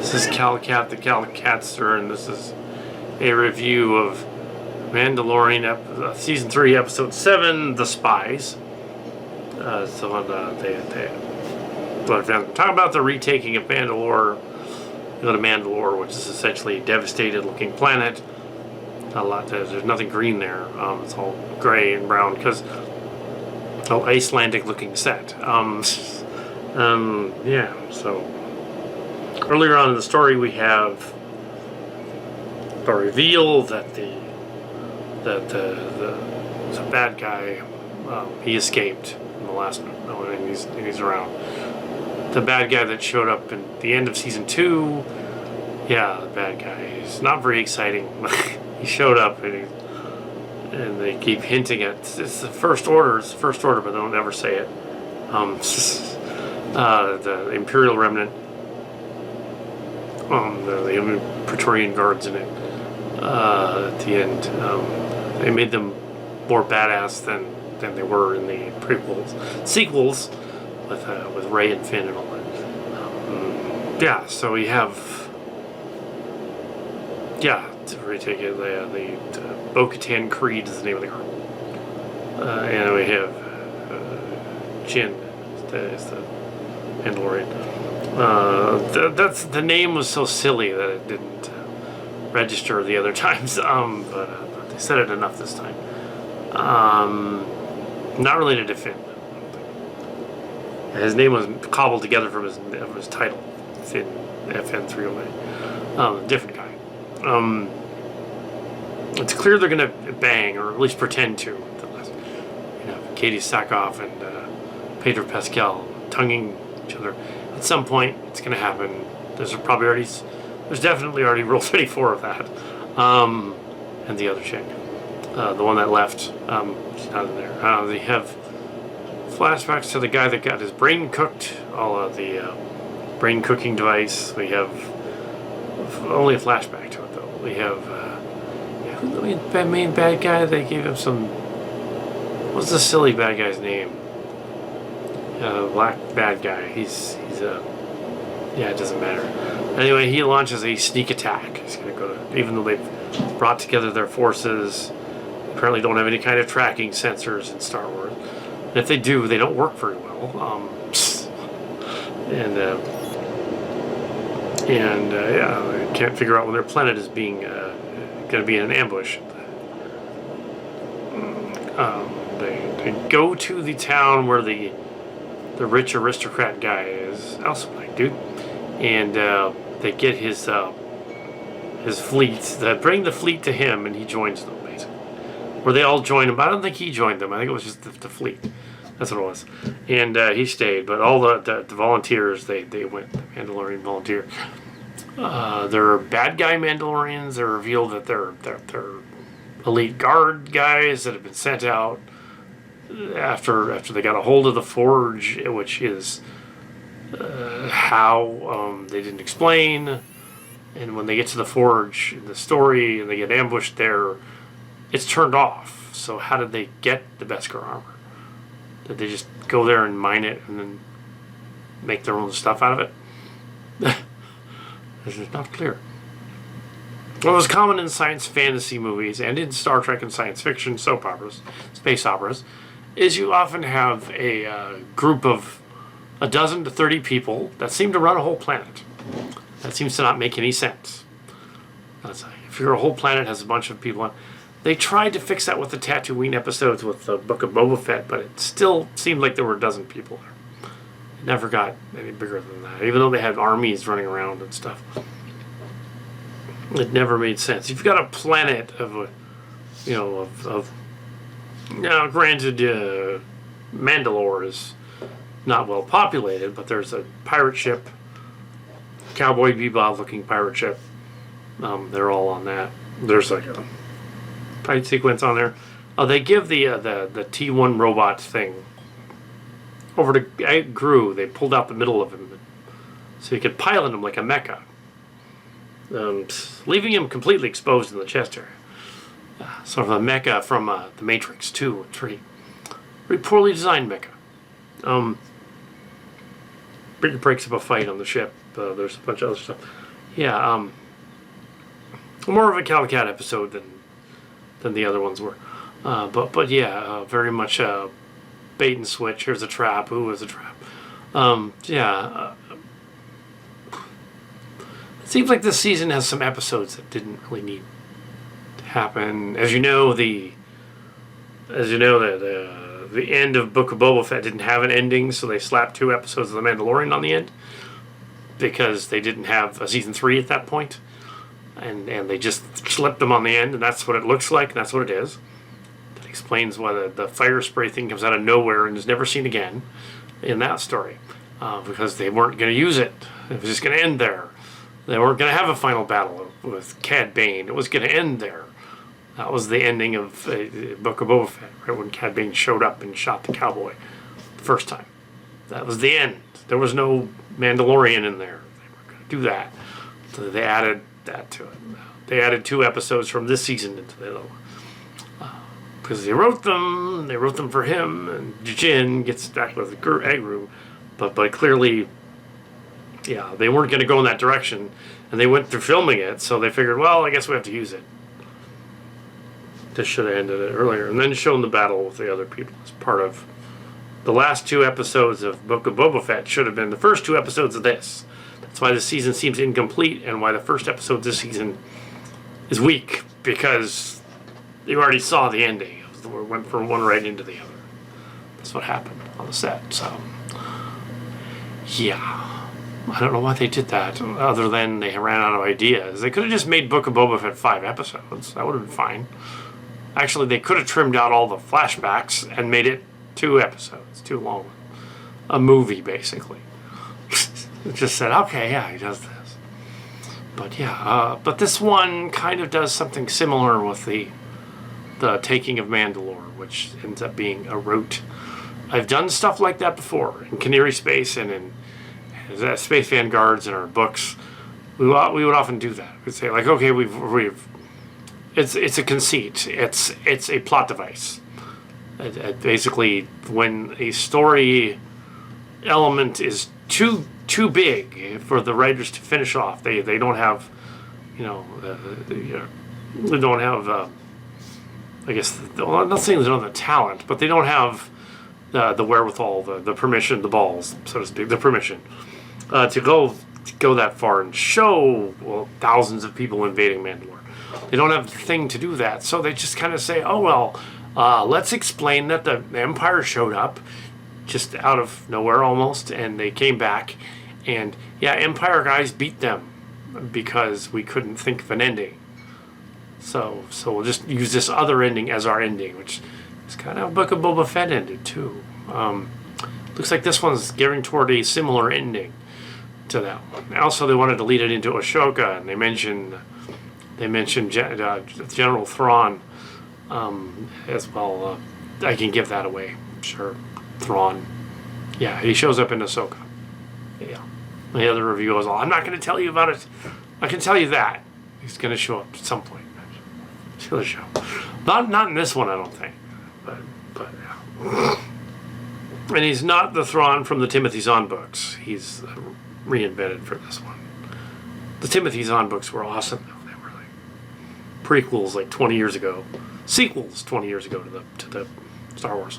This is Calcat, the Calcatster, and this is a review of Mandalorian Season 3, Episode 7, The Spies. What I'm talking about the retaking of Mandalore. You go to Mandalore, which is essentially a devastated-looking planet. Not a lot. There's nothing green there. It's all gray and brown because Icelandic-looking set. Yeah. So earlier on in the story, we have a reveal that the bad guy he escaped in the last one, and he's around. The bad guy that showed up in the end of season 2, yeah, the bad guy. He's not very exciting. He showed up, and they keep hinting at it's the First Order. It's the First Order, but they don't ever say it. The Imperial Remnant. The Praetorian Guards in it. At the end, they made them more badass than they were in the sequels, with Rey and Finn and all that. Yeah, so we have. Yeah, to retake it, the Bo-Katan Creed is the name of the girl. And we have Jin is the Mandalorian. The name was so silly that it didn't register the other times, but they said it enough this time. Not related to Finn. His name was cobbled together from his title, Finn, FN309. Different guy. It's clear they're going to bang, or at least pretend to. Katie Sackhoff and Pedro Pascal tonguing each other. At some point, it's going to happen. There's definitely already Rule 34 of that. And the other chick, the one that left, she's not in there. They have flashbacks to the guy that got his brain cooked. All of the brain cooking device. We have only a flashback to it, though. We have who's the main bad guy? They gave him some. What's the silly bad guy's name? Black bad guy. He's yeah, it doesn't matter. Anyway, he launches a sneak attack. He's gonna go to, even though they've brought together their forces, apparently don't have any kind of tracking sensors in Star Wars. And if they do, they don't work very well. Yeah, they can't figure out when their planet is being going to be in an ambush. They go to the town where the rich aristocrat guy is, also black dude, and they get his fleet. They bring the fleet to him, and he joins them, basically. Or they all join him, but I don't think he joined them. I think it was just the fleet. That's what it was. And he stayed, but all the volunteers, they went. The Mandalorian volunteer. They're bad guy Mandalorians. They're revealed that they're elite guard guys that have been sent out after they got a hold of the Forge, which is how they didn't explain. And when they get to the Forge in the story and they get ambushed there, it's turned off. So how did they get the Beskar armor? Did they just go there and mine it and then make their own stuff out of it? This is not clear. What was common in science fantasy movies and in Star Trek and science fiction soap operas, space operas, is you often have a group of a dozen to 30 people that seem to run a whole planet. That seems to not make any sense. If your whole planet has a bunch of people on, they tried to fix that with the Tatooine episodes with the Book of Boba Fett, but it still seemed like there were a dozen people there. It never got any bigger than that, even though they had armies running around and stuff. It never made sense. You've got a planet granted, Mandalore is not well populated, but there's a pirate ship, Cowboy Bebop looking pirate ship. They're all on that. There's like a fight sequence on there. They give the T1 robot thing over to Gru. They pulled out the middle of him so you could pilot him like a mecha, leaving him completely exposed in the chest area. Sort of a mecha from the Matrix 2 and 3. Very poorly designed mecha. Breaks up a fight on the ship. There's a bunch of other stuff. yeah, more of a Calicat episode than the other ones were. But yeah, very much bait and switch. Here's a trap. Ooh, it's a trap. Yeah. It seems like this season has some episodes that didn't really need to happen. As you know, the end of Book of Boba Fett didn't have an ending, so they slapped 2 episodes of The Mandalorian on the end because they didn't have a season 3 at that point, and they just slipped them on the end, and that's what it looks like, and that's what it is. That explains why the fire spray thing comes out of nowhere and is never seen again in that story, because they weren't going to use it. It was just going to end there. They weren't going to have a final battle with Cad Bane. It was going to end there. That was the ending of Book of Boba Fett, right when Cad Bane showed up and shot the cowboy the first time. That was the end. There was no Mandalorian in there. They weren't going to do that. So they added that to it. They added 2 episodes from this season into the because they wrote them for him, and Jin gets back with Egru, but clearly, yeah, they weren't going to go in that direction, and they went through filming it, so they figured, well, I guess we have to use it. This should have ended it earlier, and then shown the battle with the other people as part of the last 2 episodes of Book of Boba Fett. Should have been the first 2 episodes of this. That's why this season seems incomplete, and why the first episode this season is weak, because you already saw the ending. It went from one right into the other. That's what happened on the set. So, yeah, I don't know why they did that, other than they ran out of ideas. They could have just made Book of Boba Fett 5 episodes. That would have been fine. Actually, they could have trimmed out all the flashbacks and made it 2 episodes, 2 long. A movie, basically. It just said, okay, yeah, he does this. But yeah, but this one kind of does something similar with the taking of Mandalore, which ends up being a route. I've done stuff like that before in Canary Space and in Space Vanguards in our books. We would often do that. We'd say, like, okay, it's a conceit. It's a plot device. Basically, when a story element is too big for the writers to finish off, they don't have, they don't have. I guess, I'm not saying they don't have the talent, but they don't have the wherewithal, the permission, the balls, so to speak, the permission to go that far and show thousands of people invading Mandalore. They don't have the thing to do that, so they just kind of say, oh, well, let's explain that the Empire showed up just out of nowhere almost, and they came back, and yeah, Empire guys beat them because we couldn't think of an ending. So we'll just use this other ending as our ending, which is kind of Book of Boba Fett ended too. Looks like this one's gearing toward a similar ending to that one. Also, they wanted to lead it into Ashoka, and they mentioned General Thrawn as well. I can give that away, sure. Thrawn, yeah, he shows up in Ahsoka. Yeah, the other review was all, I'm not going to tell you about it. I can tell you that he's going to show up at some point. To the show, not in this one, I don't think, but yeah. And he's not the Thrawn from the Timothy Zahn books. He's reinvented for this one. The Timothy Zahn books were awesome, though. They were like prequels, like 20 years ago, sequels 20 years ago to the Star Wars.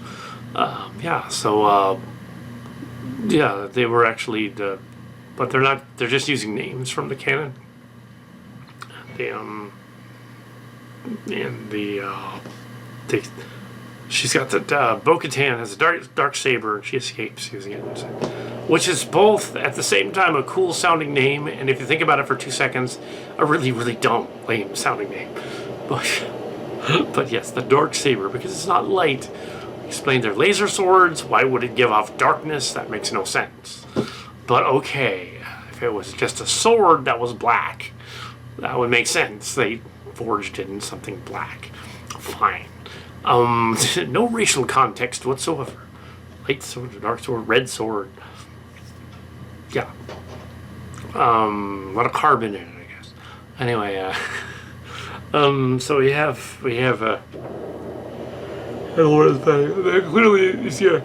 Yeah, so yeah, they were actually but they're not. They're just using names from the canon. She's got the Bo-Katan has a dark saber, and she escapes using it, which is both at the same time a cool sounding name, and if you think about it for 2 seconds, a really, really dumb, lame sounding name. But yes, the dark saber, because it's not light. Explain their laser swords. Why would it give off darkness? That makes no sense. But okay, if it was just a sword that was black, that would make sense. They forged it in something black. Fine. No racial context whatsoever. Light sword, dark sword, red sword. Yeah. A lot of carbon in it, I guess. Anyway, so we have clearly, yeah.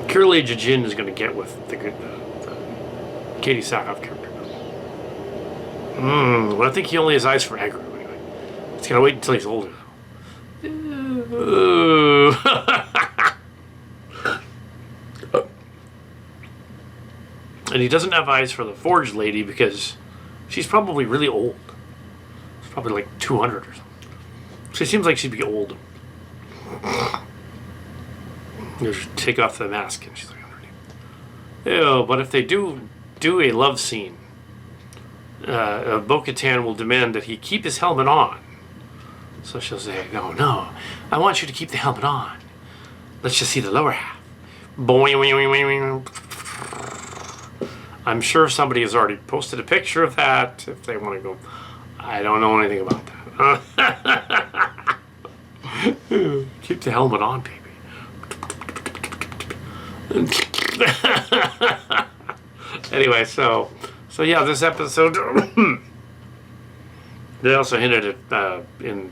Clearly, Jin is going to get with Katie Sackhoff character. But I think he only has eyes for aggro anyway. He's gotta wait until he's older. And he doesn't have eyes for the Forge lady because she's probably really old. She's probably like 200 or something. She seems like she'd be old. You just take off the mask and she's like underneath. Ew, but if they do a love scene, Bo-Katan will demand that he keep his helmet on. So she'll say, no, I want you to keep the helmet on. Let's just see the lower half. Boing. I'm sure somebody has already posted a picture of that if they want to go. I don't know anything about that. Keep the helmet on, baby. Anyway, so yeah, this episode. They also hinted at in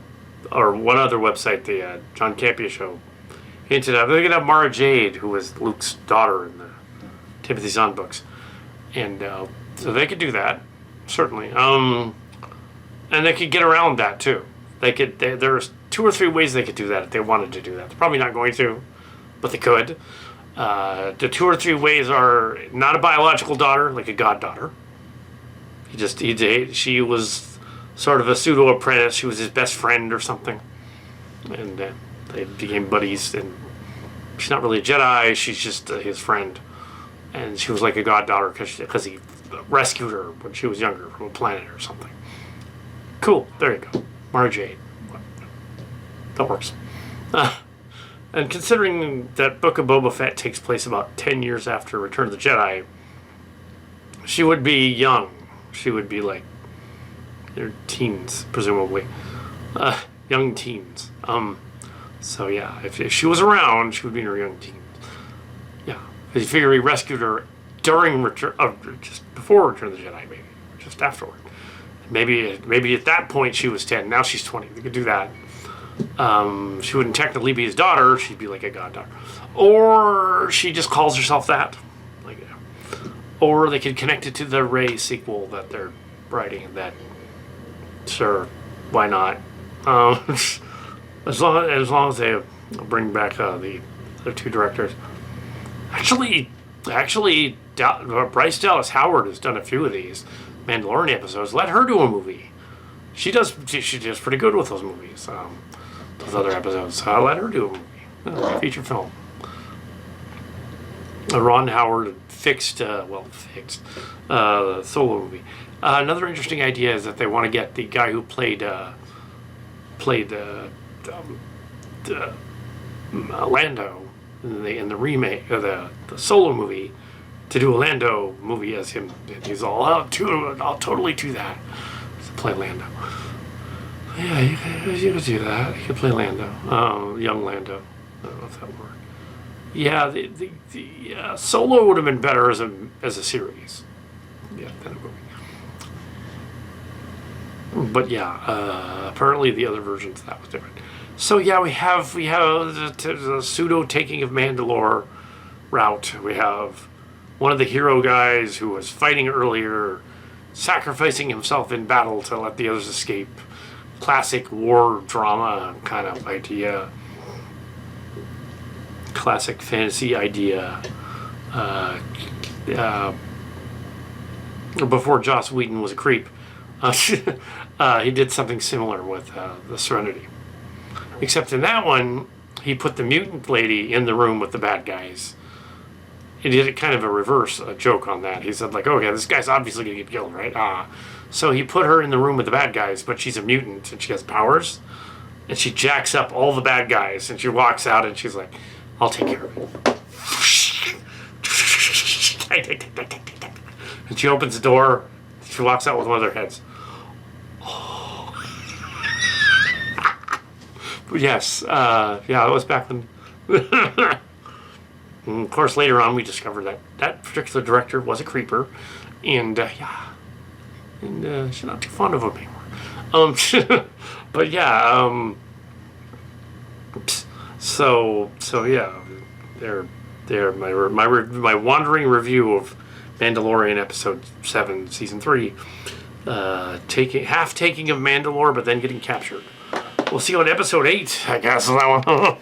one other website, the John Campea show, hinted at they're gonna have Mara Jade, who was Luke's daughter in the Timothy Zahn books. And so they could do that, certainly. And they could get around that too. There's 2 or 3 ways they could do that if they wanted to do that. They're probably not going to, but they could. The 2 or 3 ways are not a biological daughter, like a goddaughter. She was sort of a pseudo apprentice. She was his best friend or something, and they became buddies. And she's not really a Jedi. She's just his friend. And she was like a goddaughter because he rescued her when she was younger from a planet or something. Cool. There you go. Mara Jade. That works. And considering that Book of Boba Fett takes place about 10 years after Return of the Jedi, she would be young. She would be like their teens, presumably. Young teens. So yeah, if she was around, she would be in her young teens. Yeah. Because you figure he rescued her during just before Return of the Jedi, maybe, just afterward. Maybe at that point she was 10. Now she's 20. They could do that. She wouldn't technically be his daughter. She'd be like a goddaughter, or she just calls herself that. Or they could connect it to the Rey sequel that they're writing. That, sure, why not? As long as they bring back the 2 directors. Actually, Bryce Dallas Howard has done a few of these Mandalorian episodes. Let her do a movie. She does pretty good with those movies. Those other episodes. Let her do a movie, feature film. Ron Howard fixed the Solo movie. Another interesting idea is that they want to get the guy who played Lando in the remake of the Solo movie to do a Lando movie as him. He's all I'll totally do that to play Lando. Yeah, you could do that. You could play Lando, young Lando. I don't know if that would work. Yeah, the Solo would have been better as a series. Yeah, than a movie. But yeah, apparently the other versions, that was different. So yeah, we have the pseudo taking of Mandalore route. We have one of the hero guys who was fighting earlier, sacrificing himself in battle to let the others escape. Classic war drama kind of idea. Classic fantasy idea. Before Joss Whedon was a creep, he did something similar with the Serenity. Except in that one, he put the mutant lady in the room with the bad guys. He did a kind of a reverse joke on that. He said, like, okay, this guy's obviously going to get killed, right? So he put her in the room with the bad guys, but she's a mutant and she has powers. And she jacks up all the bad guys and she walks out and she's like, I'll take care of it. And she opens the door. She walks out with one of their heads. Yes, yeah, it was back when. And of course, later on, we discovered that that particular director was a creeper, and she's not too fond of him anymore. But yeah, so yeah, they're my wandering review of Mandalorian episode 7, season 3, taking of Mandalore, but then getting captured. We'll see you on episode 8, I guess. That one.